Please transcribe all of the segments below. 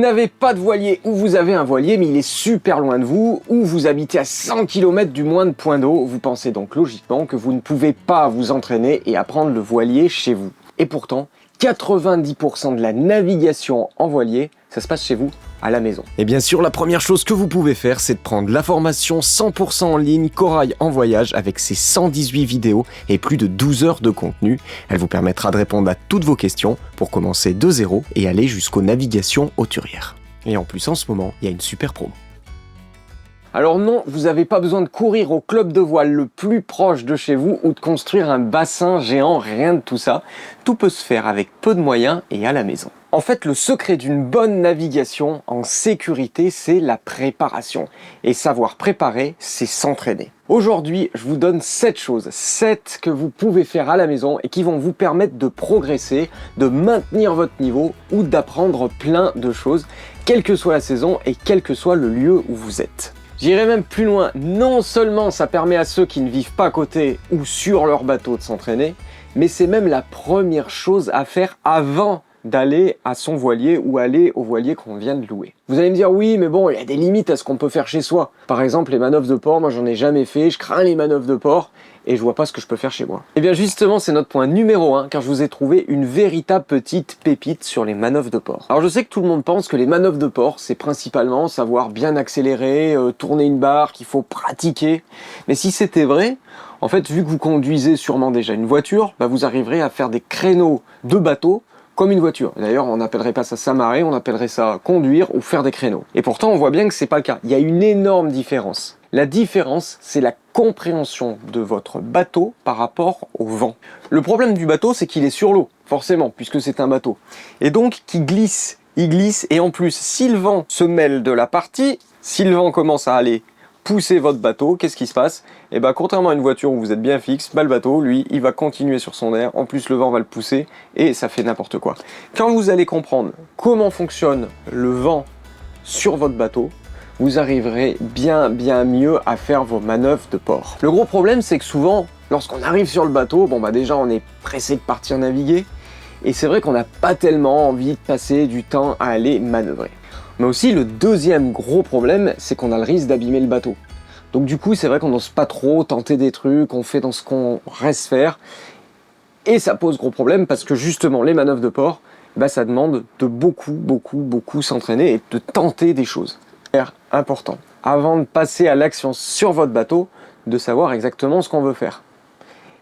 Vous n'avez pas de voilier ou vous avez un voilier mais il est super loin de vous ou vous habitez à 100 km du moindre point d'eau, vous pensez donc logiquement que vous ne pouvez pas vous entraîner et apprendre le voilier chez vous. Et pourtant, 90% de la navigation en voilier, ça se passe chez vous, à la maison. Et bien sûr, la première chose que vous pouvez faire, c'est de prendre la formation 100% en ligne Corail en voyage avec ses 118 vidéos et plus de 12 heures de contenu. Elle vous permettra de répondre à toutes vos questions pour commencer de zéro et aller jusqu'aux navigations hauturières. Et en plus, en ce moment, il y a une super promo. Alors non, vous n'avez pas besoin de courir au club de voile le plus proche de chez vous ou de construire un bassin géant, rien de tout ça. Tout peut se faire avec peu de moyens et à la maison. En fait, le secret d'une bonne navigation en sécurité, c'est la préparation. Et savoir préparer, c'est s'entraîner. Aujourd'hui, je vous donne 7 choses, 7 que vous pouvez faire à la maison et qui vont vous permettre de progresser, de maintenir votre niveau ou d'apprendre plein de choses, quelle que soit la saison et quel que soit le lieu où vous êtes. J'irai même plus loin, non seulement ça permet à ceux qui ne vivent pas à côté ou sur leur bateau de s'entraîner, mais c'est même la première chose à faire avant d'aller à son voilier ou aller au voilier qu'on vient de louer. Vous allez me dire oui mais bon il y a des limites à ce qu'on peut faire chez soi. Par exemple les manœuvres de port, moi j'en ai jamais fait, je crains les manœuvres de port et je vois pas ce que je peux faire chez moi. Et bien justement c'est notre point numéro 1 car je vous ai trouvé une véritable petite pépite sur les manœuvres de port. Alors je sais que tout le monde pense que les manœuvres de port c'est principalement savoir bien accélérer, tourner une barre, qu'il faut pratiquer. Mais si c'était vrai, en fait vu que vous conduisez sûrement déjà une voiture, vous arriverez à faire des créneaux de bateau comme une voiture. D'ailleurs, on n'appellerait pas ça s'amarrer, on appellerait ça conduire ou faire des créneaux. Et pourtant, on voit bien que c'est pas le cas. Il y a une énorme différence. La différence, c'est la compréhension de votre bateau par rapport au vent. Le problème du bateau, c'est qu'il est sur l'eau, forcément, puisque c'est un bateau. Et donc, il glisse, et en plus, si le vent se mêle de la partie, si le vent commence à aller pousser votre bateau, qu'est-ce qui se passe? Et contrairement à une voiture où vous êtes bien fixe, le bateau, lui, il va continuer sur son air, en plus le vent va le pousser, et ça fait n'importe quoi. Quand vous allez comprendre comment fonctionne le vent sur votre bateau, vous arriverez bien mieux à faire vos manœuvres de port. Le gros problème, c'est que souvent, lorsqu'on arrive sur le bateau, déjà on est pressé de partir naviguer, et c'est vrai qu'on n'a pas tellement envie de passer du temps à aller manœuvrer. Mais aussi, le deuxième gros problème, c'est qu'on a le risque d'abîmer le bateau. Donc du coup, c'est vrai qu'on n'ose pas trop tenter des trucs, on fait dans ce qu'on reste faire. Et ça pose gros problème parce que justement, les manœuvres de port, ça demande de beaucoup s'entraîner et de tenter des choses. C'est important, avant de passer à l'action sur votre bateau, de savoir exactement ce qu'on veut faire.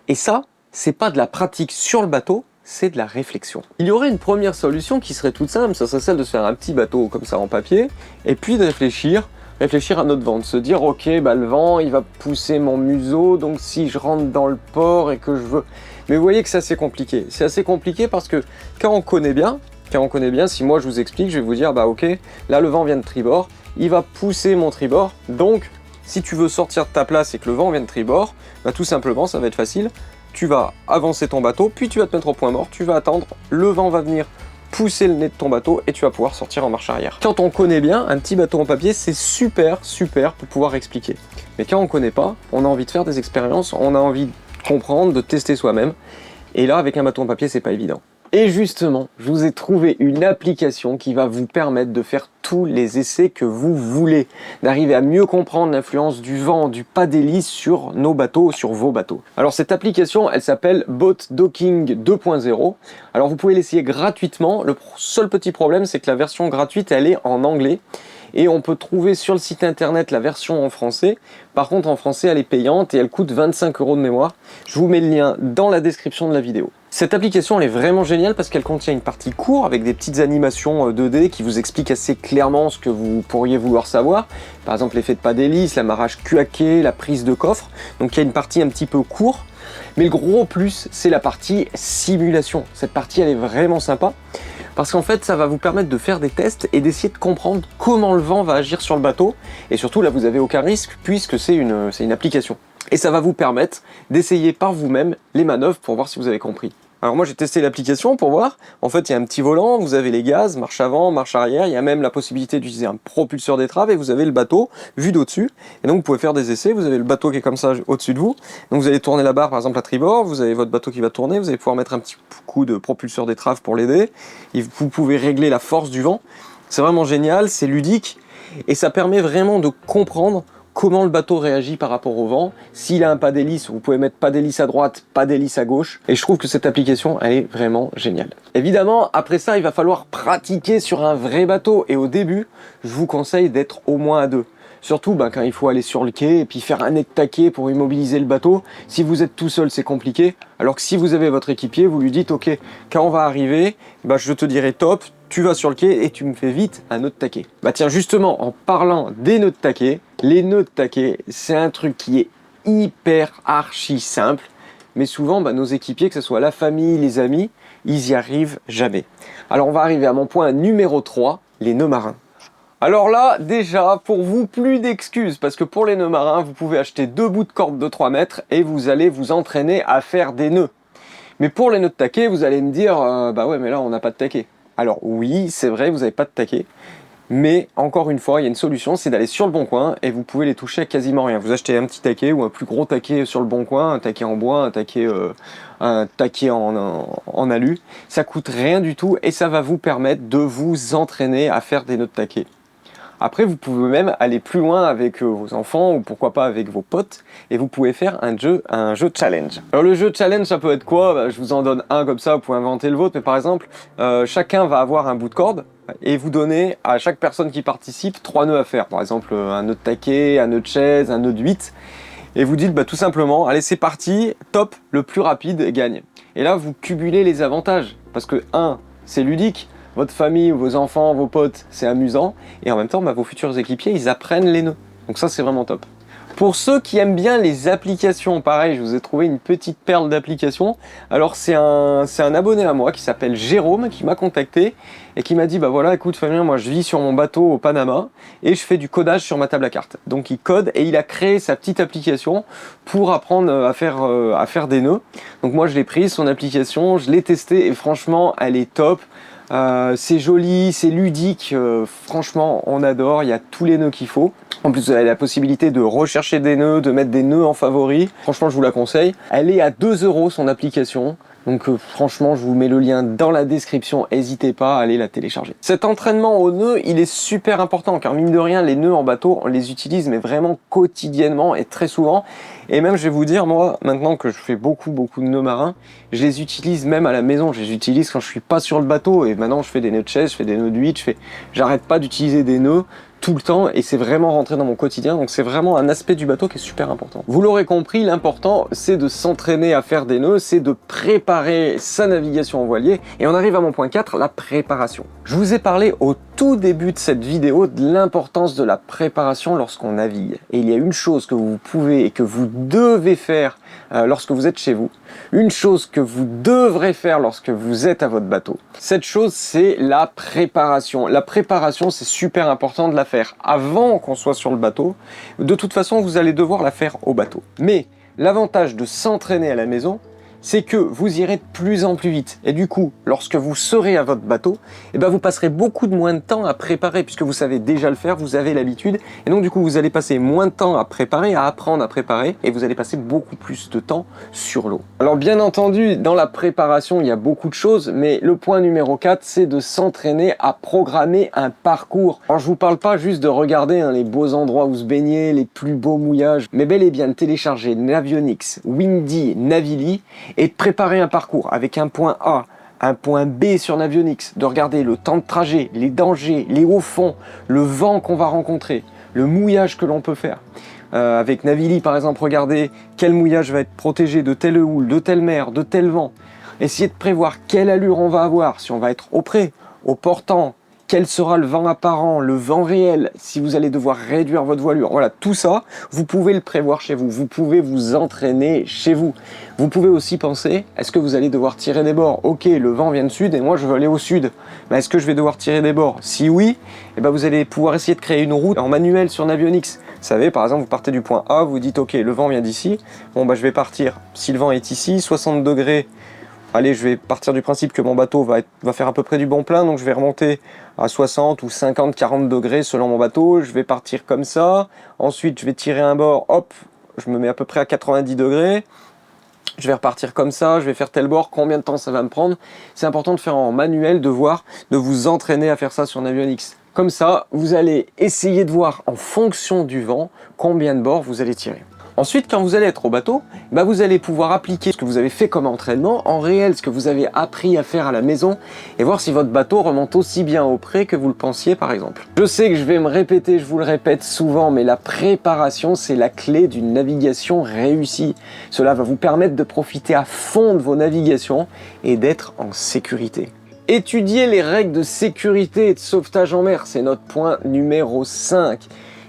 Et ça, c'est pas de la pratique sur le bateau, c'est de la réflexion. Il y aurait une première solution qui serait toute simple, ça serait celle de se faire un petit bateau comme ça en papier, et puis de réfléchir à notre vent, de se dire ok, le vent il va pousser mon museau, donc si je rentre dans le port et que je veux... Mais vous voyez que c'est assez compliqué. C'est assez compliqué parce que quand on connaît bien, si moi je vous explique, je vais vous dire ok, là le vent vient de tribord, il va pousser mon tribord, donc si tu veux sortir de ta place et que le vent vient de tribord, tout simplement ça va être facile. Tu vas avancer ton bateau, puis tu vas te mettre au point mort, tu vas attendre, le vent va venir pousser le nez de ton bateau et tu vas pouvoir sortir en marche arrière. Quand on connaît bien, un petit bateau en papier, c'est super pour pouvoir expliquer. Mais quand on connaît pas, on a envie de faire des expériences, on a envie de comprendre, de tester soi-même. Et là, avec un bateau en papier, c'est pas évident. Et justement, je vous ai trouvé une application qui va vous permettre de faire tous les essais que vous voulez, d'arriver à mieux comprendre l'influence du vent, du pas d'hélice sur nos bateaux, sur vos bateaux. Alors cette application, elle s'appelle Boat Docking 2.0. Alors vous pouvez l'essayer gratuitement. Le seul petit problème, c'est que la version gratuite, elle est en anglais. Et on peut trouver sur le site internet la version en français. Par contre, en français, elle est payante et elle coûte 25 € de mémoire. Je vous mets le lien dans la description de la vidéo. Cette application, elle est vraiment géniale parce qu'elle contient une partie court avec des petites animations 2D qui vous expliquent assez clairement ce que vous pourriez vouloir savoir. Par exemple, l'effet de pas d'hélice, l'amarrage cuaqué, la prise de coffre. Donc il y a une partie un petit peu court. Mais le gros plus, c'est la partie simulation. Cette partie, elle est vraiment sympa. Parce qu'en fait, ça va vous permettre de faire des tests et d'essayer de comprendre comment le vent va agir sur le bateau. Et surtout, là, vous n'avez aucun risque puisque c'est une application. Et ça va vous permettre d'essayer par vous-même les manœuvres pour voir si vous avez compris. Alors moi j'ai testé l'application pour voir, en fait il y a un petit volant, vous avez les gaz, marche avant, marche arrière, il y a même la possibilité d'utiliser un propulseur d'étrave et vous avez le bateau vu d'au-dessus. Et donc vous pouvez faire des essais, vous avez le bateau qui est comme ça au-dessus de vous, donc vous allez tourner la barre par exemple à tribord, vous avez votre bateau qui va tourner, vous allez pouvoir mettre un petit coup de propulseur d'étrave pour l'aider, vous pouvez régler la force du vent. C'est vraiment génial, c'est ludique et ça permet vraiment de comprendre comment le bateau réagit par rapport au vent. S'il a un pas d'hélice, vous pouvez mettre pas d'hélice à droite, pas d'hélice à gauche. Et je trouve que cette application, elle est vraiment géniale. Évidemment, après ça, il va falloir pratiquer sur un vrai bateau. Et au début, je vous conseille d'être au moins à deux. Surtout quand il faut aller sur le quai et puis faire un nez de taquet pour immobiliser le bateau. Si vous êtes tout seul, c'est compliqué. Alors que si vous avez votre équipier, vous lui dites « Ok, quand on va arriver, je te dirai top, tu vas sur le quai et tu me fais vite un nœud de taquet. » Tiens, justement, en parlant des nœuds de taquet, les nœuds de taquet, c'est un truc qui est hyper archi simple. Mais souvent, nos équipiers, que ce soit la famille, les amis, ils y arrivent jamais. Alors, on va arriver à mon point numéro 3, les nœuds marins. Alors là, déjà, pour vous, plus d'excuses, parce que pour les nœuds marins, vous pouvez acheter 2 bouts de corde de 3 mètres et vous allez vous entraîner à faire des nœuds. Mais pour les nœuds de taquet, vous allez me dire, ouais, mais là, on n'a pas de taquet. Alors oui, c'est vrai, vous n'avez pas de taquet, mais encore une fois, il y a une solution, c'est d'aller sur le bon coin et vous pouvez les toucher à quasiment rien. Vous achetez un petit taquet ou un plus gros taquet sur le bon coin, un taquet en bois, un taquet en alu. Ça coûte rien du tout et ça va vous permettre de vous entraîner à faire des nœuds de taquet. Après, vous pouvez même aller plus loin avec vos enfants ou pourquoi pas avec vos potes et vous pouvez faire un jeu challenge. Alors le jeu challenge, ça peut être quoi? Je vous en donne un comme ça, vous pouvez inventer le vôtre, mais par exemple, chacun va avoir un bout de corde et vous donnez à chaque personne qui participe 3 nœuds à faire. Par exemple, un nœud de taquet, un nœud de chaise, un nœud de 8. Et vous dites tout simplement, allez c'est parti, top, le plus rapide gagne. Et là, vous cumulez les avantages parce que 1, c'est ludique. Votre famille, vos enfants, vos potes, c'est amusant. Et en même temps, vos futurs équipiers, ils apprennent les nœuds. Donc ça, c'est vraiment top. Pour ceux qui aiment bien les applications, pareil, je vous ai trouvé une petite perle d'application. Alors, c'est un abonné à moi qui s'appelle Jérôme, qui m'a contacté et qui m'a dit, voilà, écoute Fabien, moi je vis sur mon bateau au Panama et je fais du codage sur ma table à cartes. Donc il code et il a créé sa petite application pour apprendre à faire des nœuds. Donc moi, je l'ai prise, son application, je l'ai testée et franchement, elle est top. C'est joli, c'est ludique, franchement on adore, il y a tous les nœuds qu'il faut. En plus vous avez la possibilité de rechercher des nœuds, de mettre des nœuds en favori. Franchement je vous la conseille. Elle est à 2 € son application. Donc franchement, je vous mets le lien dans la description, n'hésitez pas à aller la télécharger. Cet entraînement aux nœuds, il est super important car mine de rien, les nœuds en bateau, on les utilise mais vraiment quotidiennement et très souvent. Et même, je vais vous dire, moi, maintenant que je fais beaucoup de nœuds marins, je les utilise même à la maison. Je les utilise quand je suis pas sur le bateau. Et maintenant, je fais des nœuds de chaise, je fais des nœuds de 8, j'arrête pas d'utiliser des nœuds tout le temps et c'est vraiment rentré dans mon quotidien, donc c'est vraiment un aspect du bateau qui est super important. Vous l'aurez compris, l'important c'est de s'entraîner à faire des nœuds, c'est de préparer sa navigation en voilier et on arrive à mon point 4, la préparation. Je vous ai parlé au tout début de cette vidéo de l'importance de la préparation lorsqu'on navigue et il y a une chose que vous pouvez et que vous devez faire lorsque vous êtes chez vous, une chose que vous devrez faire lorsque vous êtes à votre bateau. Cette chose, c'est la préparation. La préparation, c'est super important de la faire avant qu'on soit sur le bateau. De toute façon, vous allez devoir la faire au bateau. Mais l'avantage de s'entraîner à la maison, c'est que vous irez de plus en plus vite. Et du coup, lorsque vous serez à votre bateau, vous passerez beaucoup moins de temps à préparer, puisque vous savez déjà le faire, vous avez l'habitude. Et donc du coup, vous allez passer moins de temps à préparer, à apprendre à préparer, et vous allez passer beaucoup plus de temps sur l'eau. Alors bien entendu, dans la préparation, il y a beaucoup de choses, mais le point numéro 4, c'est de s'entraîner à programmer un parcours. Alors je vous parle pas juste de regarder les beaux endroits où se baigner, les plus beaux mouillages, mais bel et bien de télécharger Navionics, Windy, Navili, et de préparer un parcours avec un point A, un point B sur Navionics, de regarder le temps de trajet, les dangers, les hauts fonds, le vent qu'on va rencontrer, le mouillage que l'on peut faire. Avec Navili par exemple, regardez quel mouillage va être protégé de telle houle, de telle mer, de tel vent. Essayez de prévoir quelle allure on va avoir, si on va être au près, au portant, quel sera le vent apparent, le vent réel, si vous allez devoir réduire votre voilure. Voilà, tout ça, vous pouvez le prévoir chez vous. Vous pouvez vous entraîner chez vous. Vous pouvez aussi penser, est-ce que vous allez devoir tirer des bords? Ok, le vent vient du sud et moi je veux aller au sud. Est-ce que je vais devoir tirer des bords? Si oui, vous allez pouvoir essayer de créer une route en manuel sur Navionics. Vous savez, par exemple, vous partez du point A, vous dites ok, le vent vient d'ici. Bon, je vais partir. Si le vent est ici, 60 degrés. Allez, je vais partir du principe que mon bateau va faire à peu près du bon plein, donc je vais remonter à 60 ou 50, 40 degrés selon mon bateau. Je vais partir comme ça. Ensuite, je vais tirer un bord, hop, je me mets à peu près à 90 degrés. je vais repartir comme ça, je vais faire tel bord, combien de temps ça va me prendre. C'est important de faire en manuel, de vous entraîner à faire ça sur Navionics. Comme ça, vous allez essayer de voir en fonction du vent combien de bords vous allez tirer. Ensuite, quand vous allez être au bateau, vous allez pouvoir appliquer ce que vous avez fait comme entraînement en réel, ce que vous avez appris à faire à la maison et voir si votre bateau remonte aussi bien au pré que vous le pensiez par exemple. Je sais que je vais me répéter, je vous le répète souvent, mais la préparation, c'est la clé d'une navigation réussie. Cela va vous permettre de profiter à fond de vos navigations et d'être en sécurité. Étudier les règles de sécurité et de sauvetage en mer, c'est notre point numéro 5.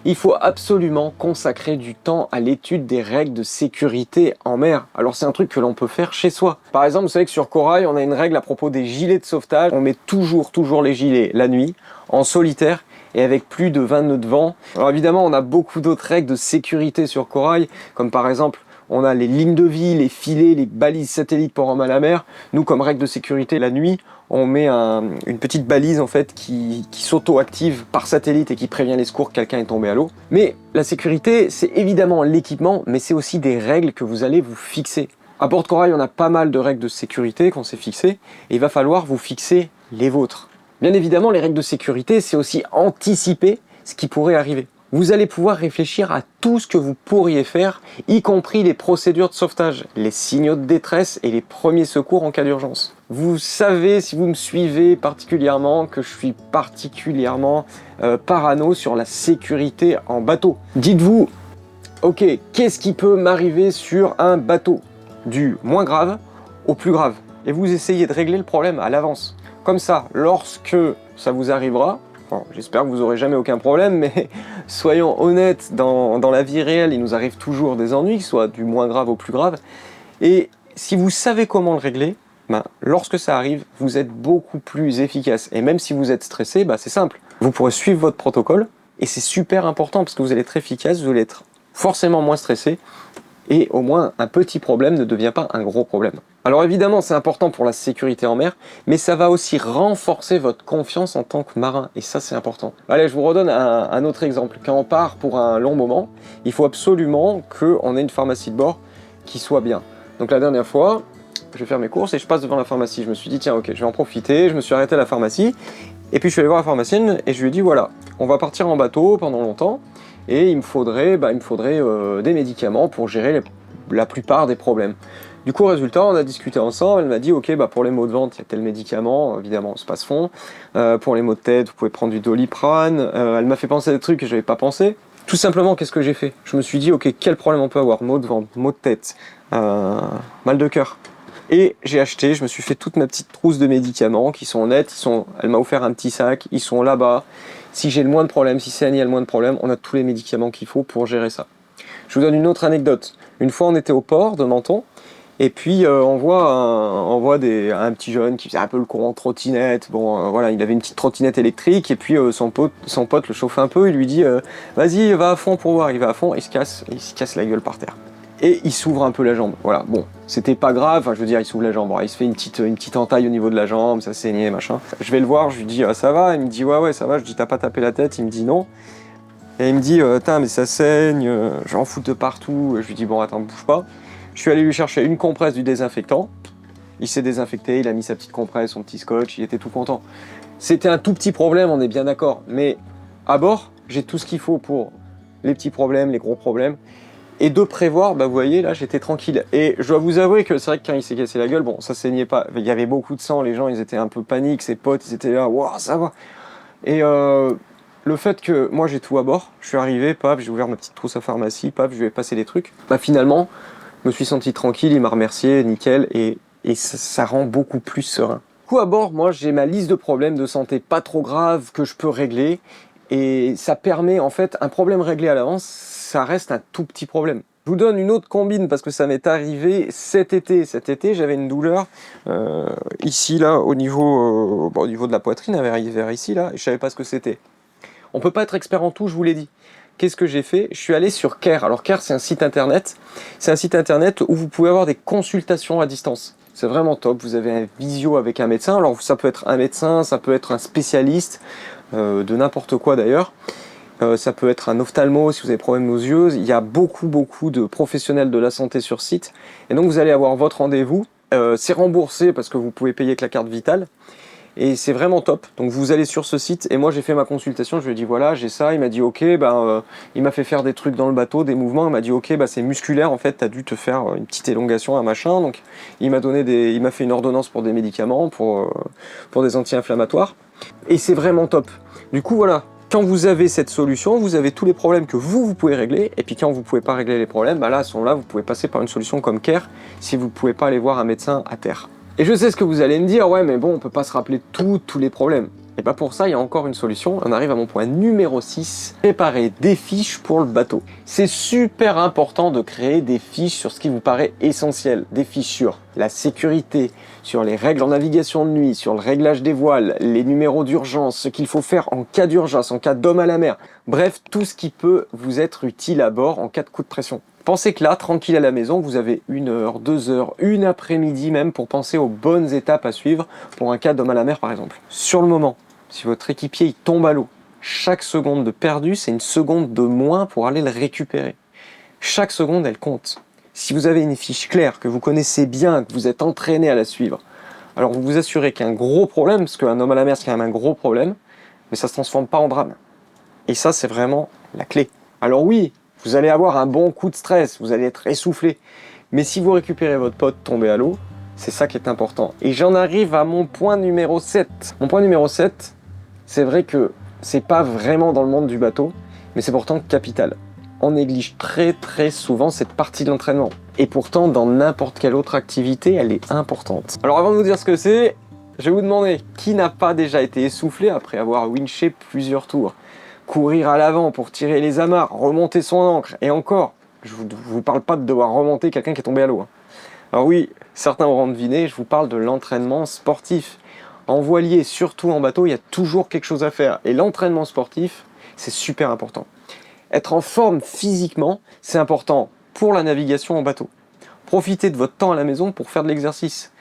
Il faut absolument consacrer du temps à l'étude des règles de sécurité en mer. Alors c'est un truc que l'on peut faire chez soi. Par exemple, vous savez que sur Corail, on a une règle à propos des gilets de sauvetage. On met toujours les gilets la nuit, en solitaire et avec plus de 20 nœuds de vent. Alors évidemment, on a beaucoup d'autres règles de sécurité sur Corail, comme par exemple, on a les lignes de vie, les filets, les balises satellites pour homme à la mer. Nous, comme règle de sécurité, la nuit, on met une petite balise en fait qui s'auto-active par satellite et qui prévient les secours que quelqu'un est tombé à l'eau. Mais la sécurité, c'est évidemment l'équipement, mais c'est aussi des règles que vous allez vous fixer. À bord de Corail, on a pas mal de règles de sécurité qu'on s'est fixées, et il va falloir vous fixer les vôtres. Bien évidemment, les règles de sécurité, c'est aussi anticiper ce qui pourrait arriver. Vous allez pouvoir réfléchir à tout ce que vous pourriez faire, y compris les procédures de sauvetage, les signaux de détresse et les premiers secours en cas d'urgence. Vous savez, si vous me suivez particulièrement, que je suis particulièrement parano sur la sécurité en bateau. Dites-vous, ok, qu'est-ce qui peut m'arriver sur un bateau? Du moins grave au plus grave. Et vous essayez de régler le problème à l'avance. Comme ça, lorsque ça vous arrivera, bon, j'espère que vous n'aurez jamais aucun problème, mais soyons honnêtes, dans la vie réelle, il nous arrive toujours des ennuis, soit du moins grave au plus grave. Et si vous savez comment le régler, lorsque ça arrive, vous êtes beaucoup plus efficace. Et même si vous êtes stressé, c'est simple. Vous pourrez suivre votre protocole, et c'est super important parce que vous allez être efficace, vous allez être forcément moins stressé, et au moins un petit problème ne devient pas un gros problème. Alors évidemment, c'est important pour la sécurité en mer, mais ça va aussi renforcer votre confiance en tant que marin, et ça c'est important. Allez, je vous redonne un autre exemple. Quand on part pour un long moment, il faut absolument qu'on ait une pharmacie de bord qui soit bien. Donc la dernière fois, je vais faire mes courses et je passe devant la pharmacie. Je me suis dit, tiens, ok, je vais en profiter, je me suis arrêté à la pharmacie, et puis je suis allé voir la pharmacienne, et je lui ai dit, voilà, on va partir en bateau pendant longtemps, et il me faudrait des médicaments pour gérer la plupart des problèmes. Du coup, résultat, on a discuté ensemble, elle m'a dit, ok, pour les maux de ventre, il y a tel médicament, évidemment, c'est pas ce fond. Pour les maux de tête, vous pouvez prendre du Doliprane. Elle m'a fait penser à des trucs que je n'avais pas pensé. Tout simplement, qu'est-ce que j'ai fait? Je me suis dit, ok, quel problème on peut avoir? Maux de ventre, maux de tête, mal de cœur. Et j'ai acheté, je me suis fait toute ma petite trousse de médicaments qui sont nets, elle m'a offert un petit sac, ils sont là-bas. Si j'ai le moins de problèmes, si c'est Annie a le moins de problèmes, on a tous les médicaments qu'il faut pour gérer ça. Je vous donne une autre anecdote. Une fois, on était au port de Menton, et puis on voit un petit jeune qui faisait un peu le courant trottinette. Bon, voilà, il avait une petite trottinette électrique, et puis son pote le chauffe un peu, il lui dit vas-y, va à fond pour voir. Il va à fond, il se casse la gueule par terre. Et il s'ouvre un peu la jambe. Voilà, bon, c'était pas grave, enfin, je veux dire, il s'ouvre la jambe. Alors, il se fait une petite entaille au niveau de la jambe, ça saignait, machin. Je vais le voir, je lui dis ça va? Il me dit ouais, ça va. Je dis t'as pas tapé la tête? Il me dit non. Et il me dit mais ça saigne, j'en fous de partout. Et je lui dis bon, attends, bouge pas. Je suis allé lui chercher une compresse du désinfectant. Il s'est désinfecté, il a mis sa petite compresse, son petit scotch, il était tout content. C'était un tout petit problème, on est bien d'accord. Mais à bord, j'ai tout ce qu'il faut pour les petits problèmes, les gros problèmes. Et de prévoir, vous voyez, là, j'étais tranquille. Et je dois vous avouer que c'est vrai que quand il s'est cassé la gueule, bon, ça saignait pas. Il y avait beaucoup de sang, les gens, ils étaient un peu paniques, ses potes, ils étaient là, waouh, ça va. Et le fait que moi, j'ai tout à bord, je suis arrivé, paf, j'ai ouvert ma petite trousse à pharmacie, paf, je lui ai passé les trucs. Finalement, je me suis senti tranquille, il m'a remercié, nickel, et ça rend beaucoup plus serein. Du coup, à bord, moi, j'ai ma liste de problèmes de santé pas trop graves que je peux régler. Et ça permet, en fait, un problème réglé à l'avance, ça reste un tout petit problème. Je vous donne une autre combine parce que ça m'est arrivé cet été. Cet été, j'avais une douleur ici, là, au niveau de la poitrine, vers ici, là, et je savais pas ce que c'était. On peut pas être expert en tout, je vous l'ai dit. Qu'est-ce que j'ai fait? Je suis allé sur Care. Alors Care, c'est un site internet. C'est un site internet où vous pouvez avoir des consultations à distance. C'est vraiment top. Vous avez un visio avec un médecin. Alors ça peut être un médecin, ça peut être un spécialiste de n'importe quoi d'ailleurs. ça peut être un ophtalmo si vous avez des problèmes aux yeux. Il y a beaucoup de professionnels de la santé sur site. Et donc vous allez avoir votre rendez-vous. C'est remboursé parce que vous pouvez payer avec la carte vitale. Et c'est vraiment top. Donc vous allez sur ce site et moi j'ai fait ma consultation, je lui ai dit voilà j'ai ça, il m'a dit ok, il m'a fait faire des trucs dans le bateau, des mouvements, il m'a dit ok c'est musculaire en fait, t'as dû te faire une petite élongation, un machin, donc il m'a fait une ordonnance pour des médicaments, pour des anti-inflammatoires, et c'est vraiment top. Du coup voilà, quand vous avez cette solution, vous avez tous les problèmes que vous pouvez régler, et puis quand vous pouvez pas régler les problèmes, là à ce moment-là vous pouvez passer par une solution comme Care, si vous pouvez pas aller voir un médecin à terre. Et je sais ce que vous allez me dire, ouais mais bon, on peut pas se rappeler tous les problèmes. Et bah pour ça, il y a encore une solution. On arrive à mon point numéro 6, préparer des fiches pour le bateau. C'est super important de créer des fiches sur ce qui vous paraît essentiel. Des fiches sur la sécurité, sur les règles en navigation de nuit, sur le réglage des voiles, les numéros d'urgence, ce qu'il faut faire en cas d'urgence, en cas d'homme à la mer. Bref, tout ce qui peut vous être utile à bord en cas de coup de pression. Pensez que là, tranquille à la maison, vous avez 1 heure, 2 heures, une après-midi même pour penser aux bonnes étapes à suivre pour un cas d'homme à la mer par exemple. Sur le moment, si votre équipier il tombe à l'eau, chaque seconde de perdu, c'est une seconde de moins pour aller le récupérer. Chaque seconde, elle compte. Si vous avez une fiche claire, que vous connaissez bien, que vous êtes entraîné à la suivre, alors vous vous assurez qu'un gros problème, parce qu'un homme à la mer c'est quand même un gros problème, mais ça ne se transforme pas en drame. Et ça, c'est vraiment la clé. Alors oui, vous allez avoir un bon coup de stress, vous allez être essoufflé. Mais si vous récupérez votre pote tombé à l'eau, c'est ça qui est important. Et j'en arrive à mon point numéro 7. Mon point numéro 7, c'est vrai que c'est pas vraiment dans le monde du bateau, mais c'est pourtant capital. On néglige très souvent cette partie de l'entraînement. Et pourtant, dans n'importe quelle autre activité, elle est importante. Alors avant de vous dire ce que c'est, je vais vous demander, qui n'a pas déjà été essoufflé après avoir winché plusieurs tours ? Courir à l'avant pour tirer les amarres, remonter son ancre, et encore, je vous parle pas de devoir remonter quelqu'un qui est tombé à l'eau. Alors oui, certains auront deviné, je vous parle de l'entraînement sportif. En voilier, surtout en bateau, il y a toujours quelque chose à faire. Et l'entraînement sportif, c'est super important. Être en forme physiquement, c'est important pour la navigation en bateau. Profitez de votre temps à la maison pour faire de l'exercice.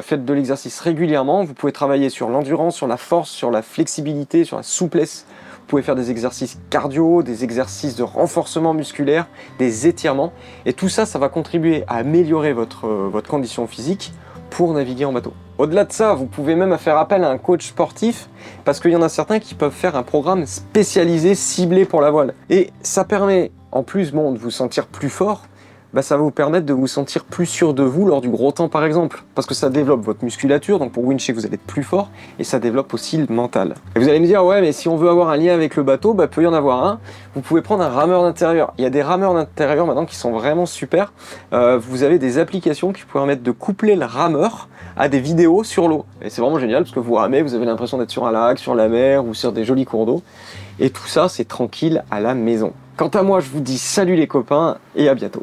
Faites de l'exercice régulièrement, vous pouvez travailler sur l'endurance, sur la force, sur la flexibilité, sur la souplesse. Vous pouvez faire des exercices cardio, des exercices de renforcement musculaire, des étirements. Et tout ça, ça va contribuer à améliorer votre condition physique pour naviguer en bateau. Au-delà de ça, vous pouvez même faire appel à un coach sportif parce qu'il y en a certains qui peuvent faire un programme spécialisé, ciblé pour la voile. Et ça permet, en plus de vous sentir plus fort, ça va vous permettre de vous sentir plus sûr de vous lors du gros temps par exemple. Parce que ça développe votre musculature, donc pour wincher vous allez être plus fort, et ça développe aussi le mental. Et vous allez me dire, ouais mais si on veut avoir un lien avec le bateau, peut y en avoir un. Vous pouvez prendre un rameur d'intérieur. Il y a des rameurs d'intérieur maintenant qui sont vraiment super. Vous avez des applications qui vous permettent de coupler le rameur à des vidéos sur l'eau. Et c'est vraiment génial parce que vous ramez, vous avez l'impression d'être sur un lac, sur la mer ou sur des jolis cours d'eau. Et tout ça, c'est tranquille à la maison. Quant à moi, je vous dis salut les copains et à bientôt.